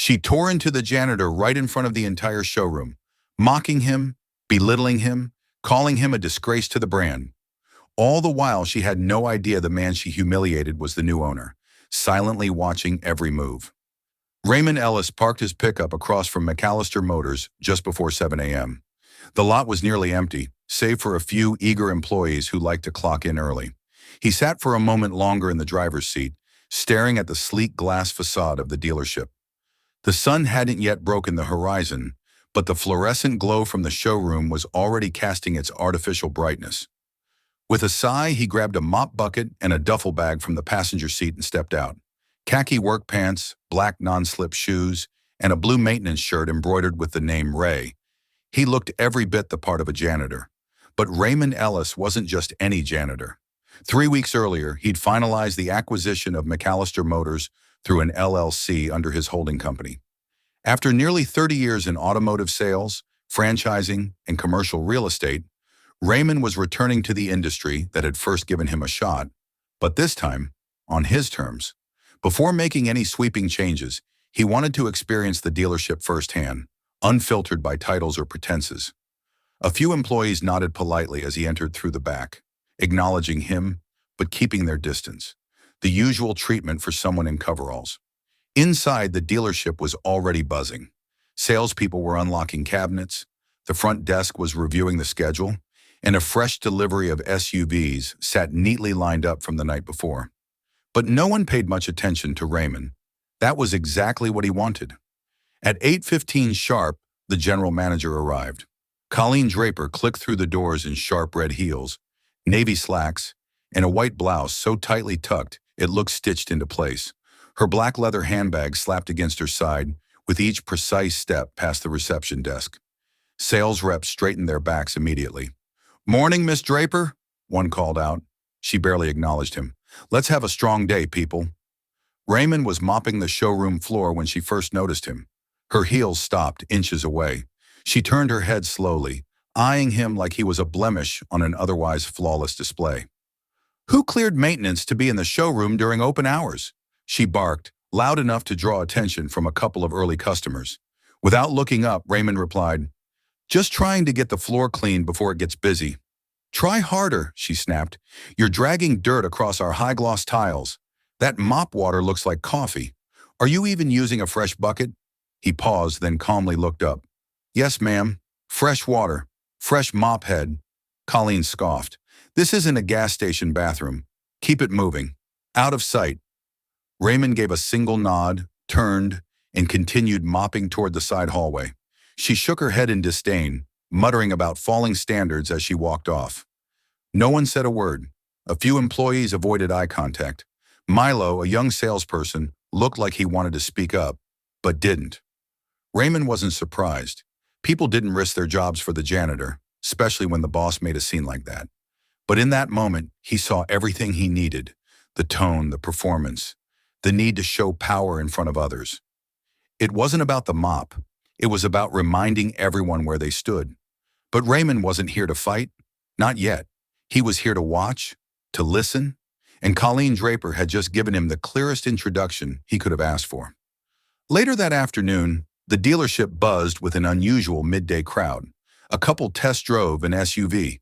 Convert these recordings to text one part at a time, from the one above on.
She tore into the janitor right in front of the entire showroom, mocking him, belittling him, calling him a disgrace to the brand. All the while, she had no idea the man she humiliated was the new owner, silently watching every move. Raymond Ellis parked his pickup across from McAllister Motors just before 7 a.m. The lot was nearly empty, save for a few eager employees who liked to clock in early. He sat for a moment longer in the driver's seat, staring at the sleek glass facade of the dealership. The sun hadn't yet broken the horizon, but the fluorescent glow from the showroom was already casting its artificial brightness. With a sigh, he grabbed a mop bucket and a duffel bag from the passenger seat and stepped out. Khaki work pants, black non-slip shoes, and a blue maintenance shirt embroidered with the name Ray. He looked every bit the part of a janitor. But Raymond Ellis wasn't just any janitor. 3 weeks earlier, he'd finalized the acquisition of McAllister Motors through an LLC under his holding company. After nearly 30 years in automotive sales, franchising, and commercial real estate, Raymond was returning to the industry that had first given him a shot, but this time, on his terms. Before making any sweeping changes, he wanted to experience the dealership firsthand, unfiltered by titles or pretenses. A few employees nodded politely as he entered through the back, acknowledging him, but keeping their distance, the usual treatment for someone in coveralls. Inside, the dealership was already buzzing. Salespeople were unlocking cabinets, the front desk was reviewing the schedule, and a fresh delivery of SUVs sat neatly lined up from the night before. But no one paid much attention to Raymond. That was exactly what he wanted. At 8:15 sharp, the general manager arrived. Colleen Draper clicked through the doors in sharp red heels, navy slacks, and a white blouse so tightly tucked it looked stitched into place. Her black leather handbag slapped against her side with each precise step past the reception desk. Sales reps straightened their backs immediately. "Morning, Miss Draper," one called out. She barely acknowledged him. "Let's have a strong day, people." Raymond was mopping the showroom floor when she first noticed him. Her heels stopped inches away. She turned her head slowly, eyeing him like he was a blemish on an otherwise flawless display. "Who cleared maintenance to be in the showroom during open hours?" she barked, loud enough to draw attention from a couple of early customers. Without looking up, Raymond replied, "Just trying to get the floor cleaned before it gets busy." "Try harder," she snapped. "You're dragging dirt across our high-gloss tiles. That mop water looks like coffee. Are you even using a fresh bucket?" He paused, then calmly looked up. "Yes, ma'am. Fresh water. Fresh mop head." Colleen scoffed. "This isn't a gas station bathroom. Keep it moving. Out of sight." Raymond gave a single nod, turned, and continued mopping toward the side hallway. She shook her head in disdain, muttering about falling standards as she walked off. No one said a word. A few employees avoided eye contact. Milo, a young salesperson, looked like he wanted to speak up, but didn't. Raymond wasn't surprised. People didn't risk their jobs for the janitor, especially when the boss made a scene like that. But in that moment, he saw everything he needed: the tone, the performance, the need to show power in front of others. It wasn't about the mop. It was about reminding everyone where they stood. But Raymond wasn't here to fight. Not yet. He was here to watch, to listen, and Colleen Draper had just given him the clearest introduction he could have asked for. Later that afternoon, the dealership buzzed with an unusual midday crowd. A couple test drove an SUV.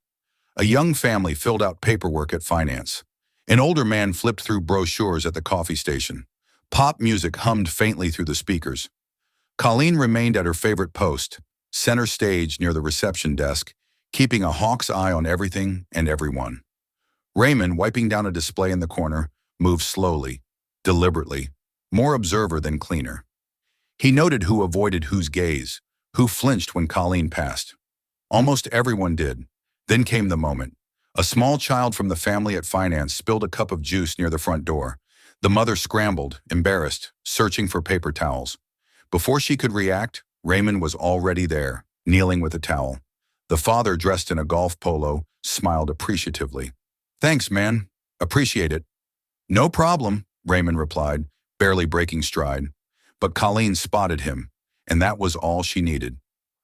A young family filled out paperwork at finance. An older man flipped through brochures at the coffee station. Pop music hummed faintly through the speakers. Colleen remained at her favorite post, center stage near the reception desk, keeping a hawk's eye on everything and everyone. Raymond, wiping down a display in the corner, moved slowly, deliberately, more observer than cleaner. He noted who avoided whose gaze, who flinched when Colleen passed. Almost everyone did. Then came the moment. A small child from the family at finance spilled a cup of juice near the front door. The mother scrambled, embarrassed, searching for paper towels. Before she could react, Raymond was already there, kneeling with a towel. The father, dressed in a golf polo, smiled appreciatively. "Thanks, man. Appreciate it." "No problem," Raymond replied, barely breaking stride. But Colleen spotted him, and that was all she needed.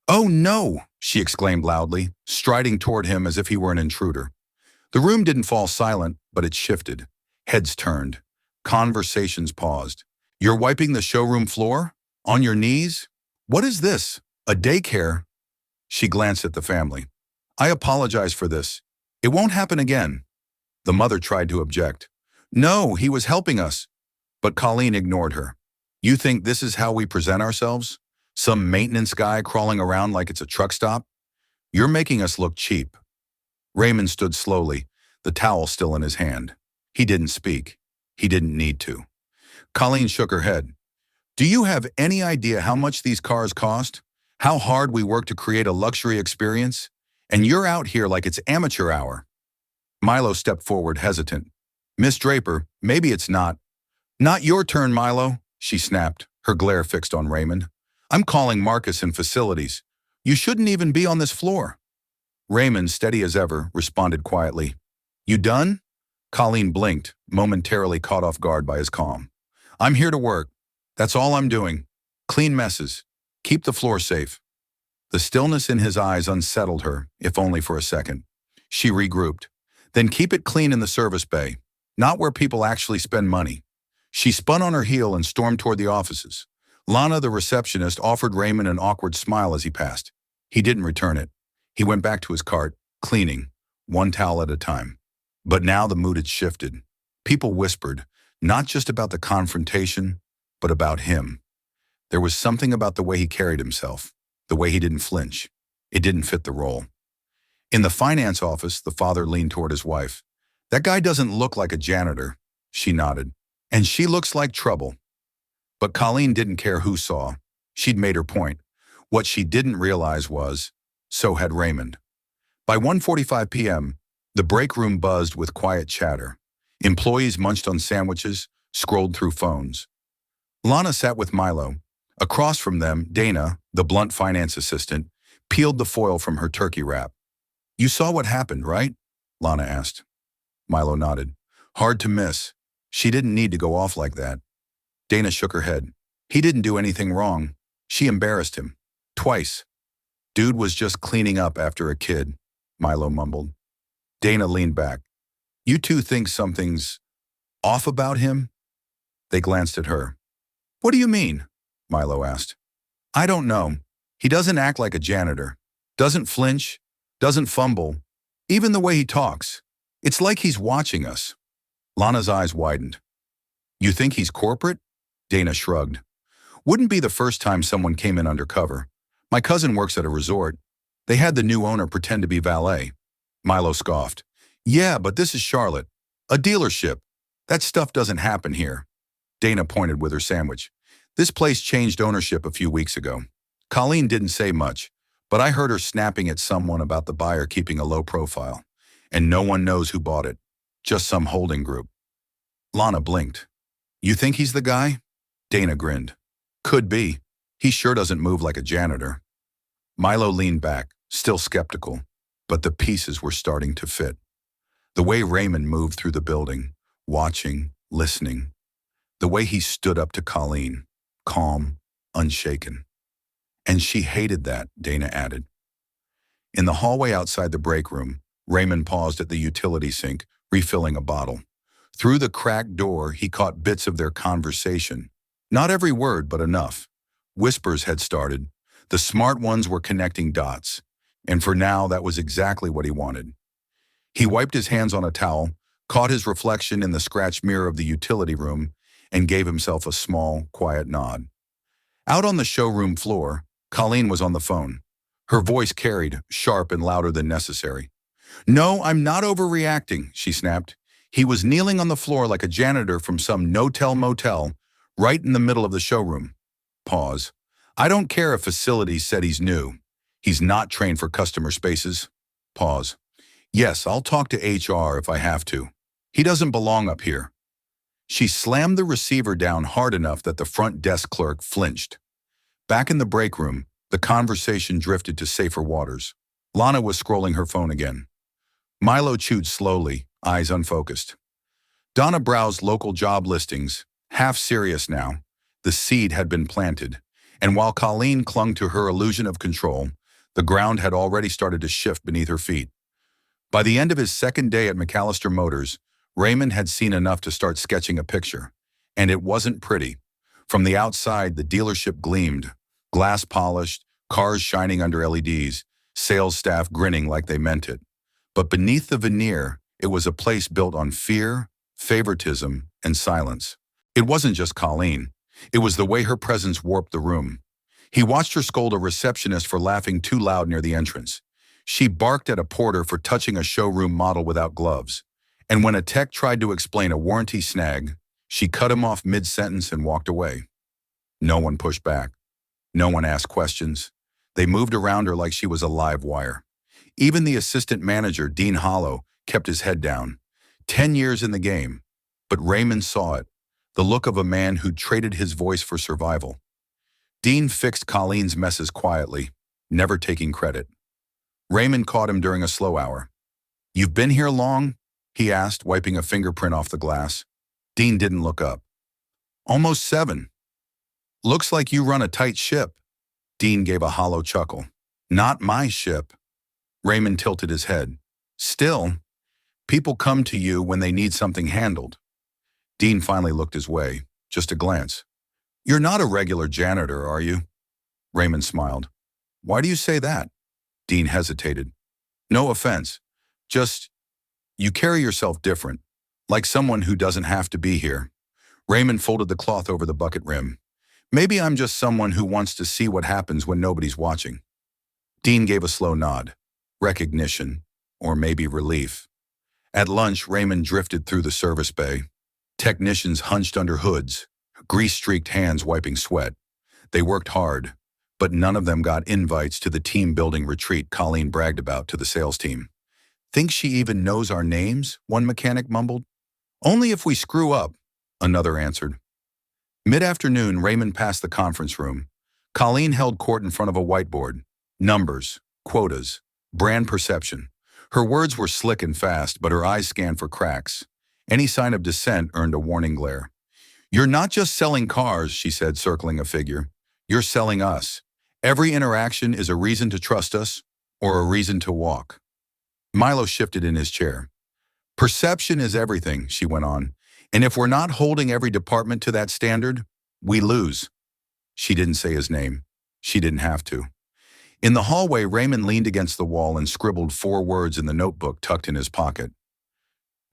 "Oh no!" she exclaimed loudly, striding toward him as if he were an intruder. The room didn't fall silent, but it shifted. Heads turned. Conversations paused. "You're wiping the showroom floor?" On your knees? What is this? A daycare? She glanced at the family. I apologize for this. It won't happen again. The mother tried to object. No, he was helping us. But Colleen ignored her. You think this is how we present ourselves? Some maintenance guy crawling around like it's a truck stop? You're making us look cheap. Raymond stood slowly, the towel still in his hand. He didn't speak. He didn't need to. Colleen shook her head. Do you have any idea how much these cars cost? How hard we work to create a luxury experience? And you're out here like it's amateur hour. Milo stepped forward, hesitant. Miss Draper, maybe it's not. Not your turn, Milo, she snapped, her glare fixed on Raymond. I'm calling Marcus in facilities. You shouldn't even be on this floor. Raymond, steady as ever, responded quietly. You done? Colleen blinked, momentarily caught off guard by his calm. I'm here to work. That's all I'm doing. Clean messes. Keep the floor safe. The stillness in his eyes unsettled her, if only for a second. She regrouped. Then keep it clean in the service bay, not where people actually spend money. She spun on her heel and stormed toward the offices. Lana, the receptionist, offered Raymond an awkward smile as he passed. He didn't return it. He went back to his cart, cleaning, one towel at a time. But now the mood had shifted. People whispered, not just about the confrontation, but about him. There was something about the way he carried himself, the way he didn't flinch. It didn't fit the role. In the finance office, the father leaned toward his wife. That guy doesn't look like a janitor, she nodded. And she looks like trouble. But Colleen didn't care who saw. She'd made her point. What she didn't realize was, so had Raymond. By 1:45 p.m., the break room buzzed with quiet chatter. Employees munched on sandwiches, scrolled through phones. Lana sat with Milo. Across from them, Dana, the blunt finance assistant, peeled the foil from her turkey wrap. You saw what happened, right? Lana asked. Milo nodded. Hard to miss. She didn't need to go off like that. Dana shook her head. He didn't do anything wrong. She embarrassed him. Twice. Dude was just cleaning up after a kid, Milo mumbled. Dana leaned back. You two think something's off about him? They glanced at her. What do you mean? Milo asked. I don't know. He doesn't act like a janitor. Doesn't flinch. Doesn't fumble. Even the way he talks. It's like he's watching us. Lana's eyes widened. You think he's corporate? Dana shrugged. Wouldn't be the first time someone came in undercover. My cousin works at a resort. They had the new owner pretend to be valet. Milo scoffed. Yeah, but this is Charlotte. A dealership. That stuff doesn't happen here. Dana pointed with her sandwich. This place changed ownership a few weeks ago. Colleen didn't say much, but I heard her snapping at someone about the buyer keeping a low profile. And no one knows who bought it. Just some holding group. Lana blinked. You think he's the guy? Dana grinned. Could be. He sure doesn't move like a janitor. Milo leaned back, still skeptical, but the pieces were starting to fit. The way Raymond moved through the building, watching, listening. The way he stood up to Colleen, calm, unshaken. And she hated that, Dana added. In the hallway outside the break room, Raymond paused at the utility sink, refilling a bottle. Through the cracked door, he caught bits of their conversation. Not every word, but enough. Whispers had started. The smart ones were connecting dots. And for now, that was exactly what he wanted. He wiped his hands on a towel, caught his reflection in the scratched mirror of the utility room, and gave himself a small, quiet nod. Out on the showroom floor, Colleen was on the phone. Her voice carried, sharp and louder than necessary. No, I'm not overreacting, she snapped. He was kneeling on the floor like a janitor from some no-tell motel, right in the middle of the showroom. Pause. I don't care if facilities said he's new. He's not trained for customer spaces. Pause. Yes, I'll talk to HR if I have to. He doesn't belong up here. She slammed the receiver down hard enough that the front desk clerk flinched. Back in the break room, the conversation drifted to safer waters. Lana was scrolling her phone again. Milo chewed slowly, eyes unfocused. Donna browsed local job listings, half serious now. The seed had been planted, and while Colleen clung to her illusion of control, the ground had already started to shift beneath her feet. By the end of his second day at McAllister Motors, Raymond had seen enough to start sketching a picture. And it wasn't pretty. From the outside, the dealership gleamed, glass polished, cars shining under LEDs, sales staff grinning like they meant it. But beneath the veneer, it was a place built on fear, favoritism, and silence. It wasn't just Colleen. It was the way her presence warped the room. He watched her scold a receptionist for laughing too loud near the entrance. She barked at a porter for touching a showroom model without gloves. And when a tech tried to explain a warranty snag, she cut him off mid-sentence and walked away. No one pushed back. No one asked questions. They moved around her like she was a live wire. Even the assistant manager, Dean Hollow, kept his head down. 10 years in the game. But Raymond saw it, the look of a man who'd traded his voice for survival. Dean fixed Colleen's messes quietly, never taking credit. Raymond caught him during a slow hour. "You've been here long?" he asked, wiping a fingerprint off the glass. Dean didn't look up. "Almost 7. Looks like you run a tight ship." Dean gave a hollow chuckle. "Not my ship." Raymond tilted his head. "Still, people come to you when they need something handled." Dean finally looked his way, just a glance. "You're not a regular janitor, are you?" Raymond smiled. "Why do you say that?" Dean hesitated. "No offense. Just, you carry yourself different, like someone who doesn't have to be here." Raymond folded the cloth over the bucket rim. "Maybe I'm just someone who wants to see what happens when nobody's watching." Dean gave a slow nod. Recognition, or maybe relief. At lunch, Raymond drifted through the service bay. Technicians hunched under hoods, grease-streaked hands wiping sweat. They worked hard, but none of them got invites to the team-building retreat Colleen bragged about to the sales team. "Think she even knows our names?" one mechanic mumbled. "Only if we screw up," another answered. Mid-afternoon, Raymond passed the conference room. Colleen held court in front of a whiteboard. Numbers, quotas, brand perception. Her words were slick and fast, but her eyes scanned for cracks. Any sign of dissent earned a warning glare. "You're not just selling cars," she said, circling a figure. "You're selling us. Every interaction is a reason to trust us, or a reason to walk." Milo shifted in his chair. "Perception is everything," she went on. "And if we're not holding every department to that standard, we lose." She didn't say his name. She didn't have to. In the hallway, Raymond leaned against the wall and scribbled 4 words in the notebook tucked in his pocket.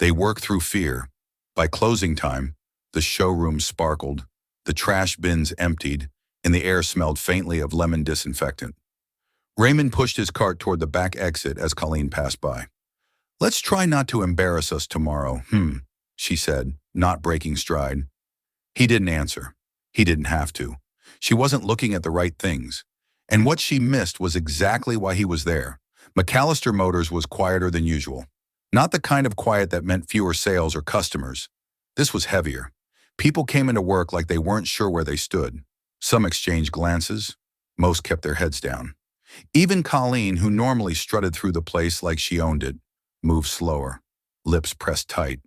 They work through fear. By closing time, the showroom sparkled, the trash bins emptied, and the air smelled faintly of lemon disinfectant. Raymond pushed his cart toward the back exit as Colleen passed by. "Let's try not to embarrass us tomorrow, she said, not breaking stride. He didn't answer. He didn't have to. She wasn't looking at the right things. And what she missed was exactly why he was there. McAllister Motors was quieter than usual. Not the kind of quiet that meant fewer sales or customers. This was heavier. People came into work like they weren't sure where they stood. Some exchanged glances. Most kept their heads down. Even Colleen, who normally strutted through the place like she owned it, moved slower, lips pressed tight.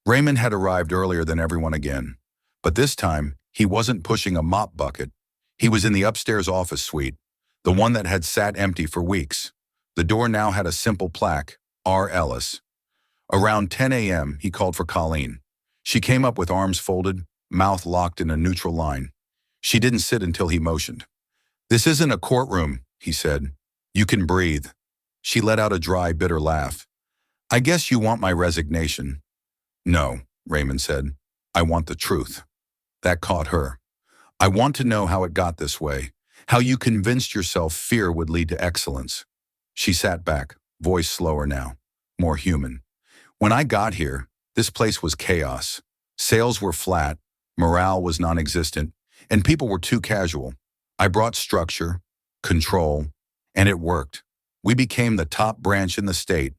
Raymond had arrived earlier than everyone again. But this time, he wasn't pushing a mop bucket. He was in the upstairs office suite, the one that had sat empty for weeks. The door now had a simple plaque, R. Ellis. Around 10 a.m., he called for Colleen. She came up with arms folded, mouth locked in a neutral line. She didn't sit until he motioned. "This isn't a courtroom," he said. "You can breathe." She let out a dry, bitter laugh. "I guess you want my resignation." "No," Raymond said. "I want the truth." That caught her. "I want to know how it got this way, how you convinced yourself fear would lead to excellence." She sat back, voice slower now, more human. "When I got here, this place was chaos. Sales were flat, morale was non-existent, and people were too casual. I brought structure, control, and it worked. We became the top branch in the state."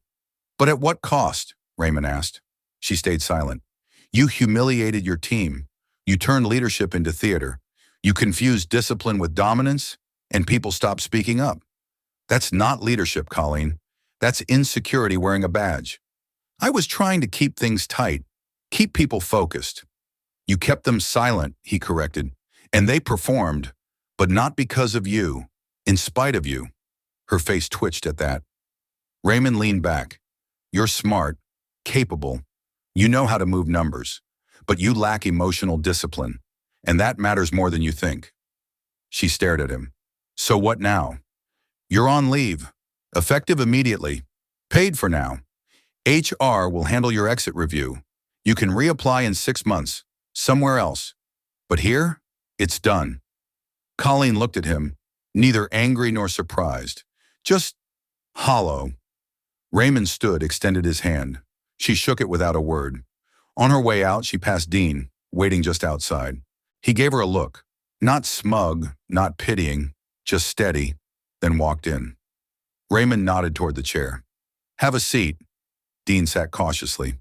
"But at what cost?" Raymond asked. She stayed silent. "You humiliated your team. You turned leadership into theater. You confused discipline with dominance, and people stopped speaking up. That's not leadership, Colleen. That's insecurity wearing a badge. I was trying to keep things tight, keep people focused." "You kept them silent," he corrected, "and they performed, but not because of you, in spite of you." Her face twitched at that. Raymond leaned back. "You're smart, capable. You know how to move numbers, but you lack emotional discipline. And that matters more than you think. She stared at him. So what now? You're on leave. Effective immediately. Paid for now. HR will handle your exit review. You can reapply in 6 months, somewhere else. But here, it's done. Colleen looked at him, neither angry nor surprised, just hollow. Raymond stood, extended his hand. She shook it without a word. On her way out, she passed Dean, waiting just outside. He gave her a look, not smug, not pitying, just steady, then walked in. Raymond nodded toward the chair. Have a seat. Dean sat cautiously.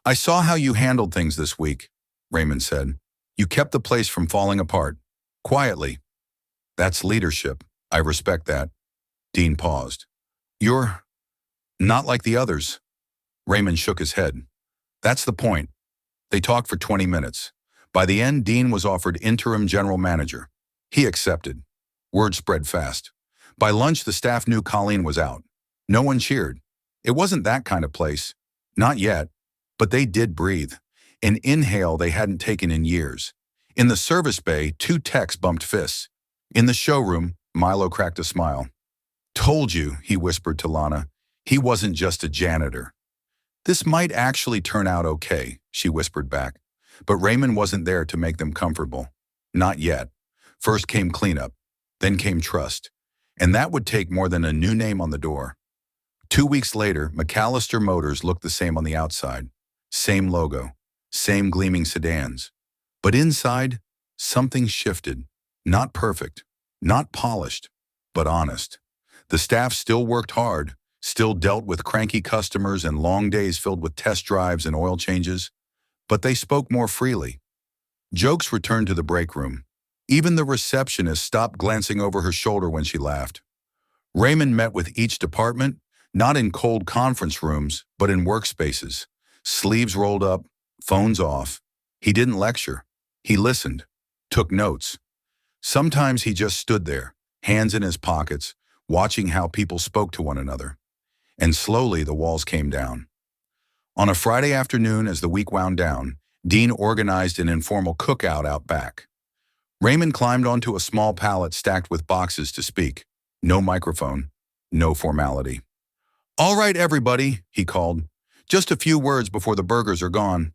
I saw how you handled things this week, Raymond said. You kept the place from falling apart. Quietly. That's leadership. I respect that. Dean paused. You're not like the others. Raymond shook his head. That's the point. They talked for 20 minutes. By the end, Dean was offered interim general manager. He accepted. Word spread fast. By lunch, the staff knew Colleen was out. No one cheered. It wasn't that kind of place. Not yet. But they did breathe. An inhale they hadn't taken in years. In the service bay, 2 techs bumped fists. In the showroom, Milo cracked a smile. Told you, he whispered to Lana. He wasn't just a janitor. This might actually turn out okay, she whispered back. But Raymond wasn't there to make them comfortable. Not yet. First came cleanup. Then came trust. And that would take more than a new name on the door. 2 weeks later, McAllister Motors looked the same on the outside. Same logo. Same gleaming sedans. But inside, something shifted. Not perfect. Not polished. But honest. The staff still worked hard. Still dealt with cranky customers and long days filled with test drives and oil changes. But they spoke more freely. Jokes returned to the break room. Even the receptionist stopped glancing over her shoulder when she laughed. Raymond met with each department, not in cold conference rooms, but in workspaces. Sleeves rolled up, phones off. He didn't lecture. He listened, took notes. Sometimes he just stood there, hands in his pockets, watching how people spoke to one another. And slowly the walls came down. On a Friday afternoon as the week wound down, Dean organized an informal cookout out back. Raymond climbed onto a small pallet stacked with boxes to speak. No microphone, no formality. All right, everybody, he called. Just a few words before the burgers are gone.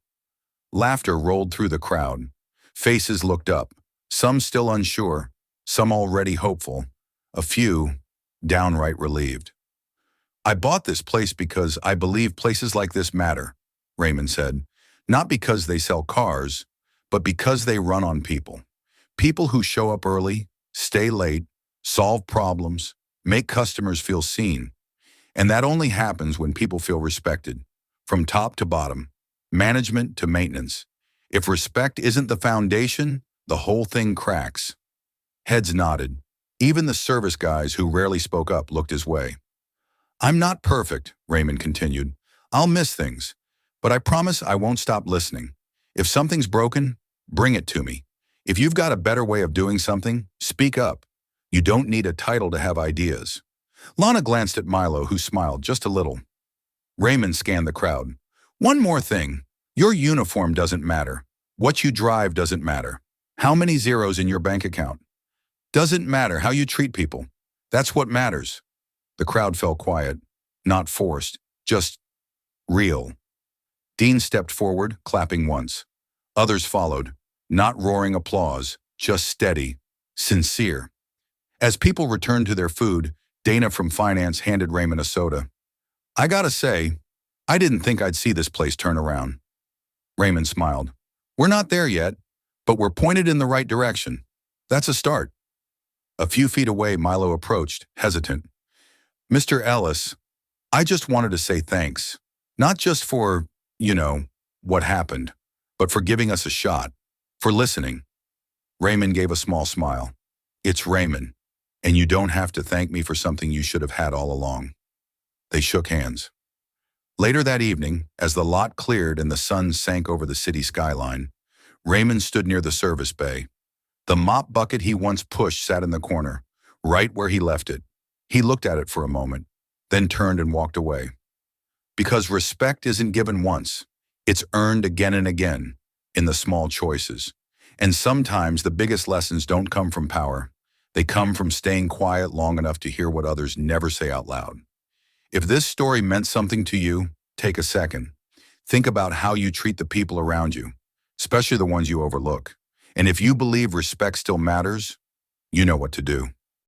Laughter rolled through the crowd. Faces looked up, some still unsure, some already hopeful, a few downright relieved. I bought this place because I believe places like this matter, Raymond said. Not because they sell cars, but because they run on people. People who show up early, stay late, solve problems, make customers feel seen. And that only happens when people feel respected, from top to bottom, management to maintenance. If respect isn't the foundation, the whole thing cracks. Heads nodded. Even the service guys who rarely spoke up looked his way. I'm not perfect, Raymond continued. I'll miss things, but I promise I won't stop listening. If something's broken, bring it to me. If you've got a better way of doing something, speak up. You don't need a title to have ideas. Lana glanced at Milo, who smiled just a little. Raymond scanned the crowd. One more thing. Your uniform doesn't matter. What you drive doesn't matter. How many zeros in your bank account? Doesn't matter how you treat people. That's what matters. The crowd fell quiet, not forced, just real. Dean stepped forward, clapping once. Others followed, not roaring applause, just steady, sincere. As people returned to their food, Dana from finance handed Raymond a soda. I gotta say, I didn't think I'd see this place turn around. Raymond smiled. We're not there yet, but we're pointed in the right direction. That's a start. A few feet away, Milo approached, hesitant. Mr. Ellis, I just wanted to say thanks. Not just for, what happened, but for giving us a shot, for listening. Raymond gave a small smile. It's Raymond, and you don't have to thank me for something you should have had all along. They shook hands. Later that evening, as the lot cleared and the sun sank over the city skyline, Raymond stood near the service bay. The mop bucket he once pushed sat in the corner, right where he left it. He looked at it for a moment, then turned and walked away. Because respect isn't given once, it's earned again and again, in the small choices. And sometimes the biggest lessons don't come from power. They come from staying quiet long enough to hear what others never say out loud. If this story meant something to you, take a second. Think about how you treat the people around you, especially the ones you overlook. And if you believe respect still matters, you know what to do.